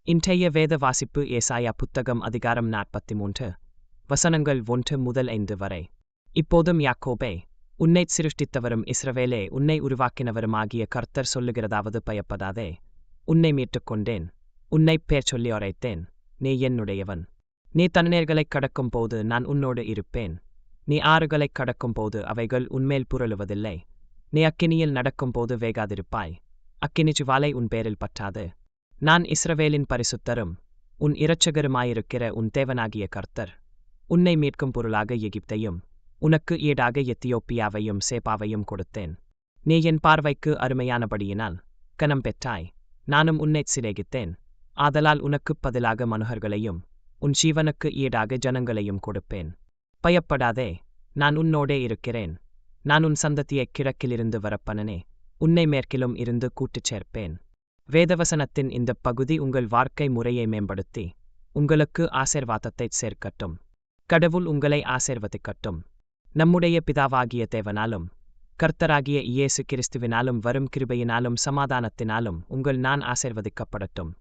இன்றைய வேத வாசிப்பு ஏசாயா புத்தகம் அதிகாரம் 43 வசனங்கள் 1 முதல் 5 வரை. இப்போதும் யாக்கோபே, உன்னைச் சிருஷ்டித்தவரும் இஸ்ரவேலே, உன்னை உருவாக்கினவருமாகிய கர்த்தர் சொல்லுகிறதாவது, பயப்படாதே. உன்னை மீட்டுக் கொண்டேன், உன்னைப் பேர் சொல்லி அழைத்தேன், நீ என்னுடையவன். நீ தண்ணீர்களைக் கடக்கும் போது நான் உன்னோடு இருப்பேன். நீ ஆறுகளைக் கடக்கும் போது அவைகள் உன்மேல் புரளுவதில்லை. நீ அக்கினியில் நடக்கும்போது வேகாதிருப்பாய், அக்கினி ஜுவாலை உன் பேரில் பற்றாது. நான் இஸ்ரவேலின் பரிசுத்தரும் உன் இரட்சகருமாயிருக்கிற உன் தேவனாகிய கர்த்தர். உன்னை மீட்கும் பொருளாக எகிப்தையும் உனக்கு ஈடாக எத்தியோப்பியாவையும் சேபாவையும் கொடுத்தேன். நீ என் பார்வைக்கு அருமையானபடியினால் கனம் பெற்றாய். நானும் உன்னைச் சிநேகித்தேன், ஆதலால் உனக்குப் பதிலாக மனுகர்களையும் உன் ஜீவனுக்கு ஈடாக ஜனங்களையும் கொடுப்பேன். பயப்படாதே, நான் உன்னோடே இருக்கிறேன். நான் உன் சந்ததியைக் கிழக்கிலிருந்து வரப்பண்ணனே, உன்னை மேற்கிலும் இருந்து கூட்டிச் சேர்ப்பேன். வேதவசனத்தின் இந்த பகுதி உங்கள் வாழ்க்கை முறையை மேம்படுத்தி உங்களுக்கு ஆசீர்வாதத்தைச் சேர்க்கட்டும். கடவுள் உங்களை ஆசீர்வதிக்கட்டும். நம்முடைய பிதாவாகிய தேவனாலும் கர்த்தராகிய இயேசு கிறிஸ்துவினாலும் வரும் கிருபையினாலும் சமாதானத்தினாலும் உங்கள் நான் ஆசீர்வதிக்கப்படட்டும்.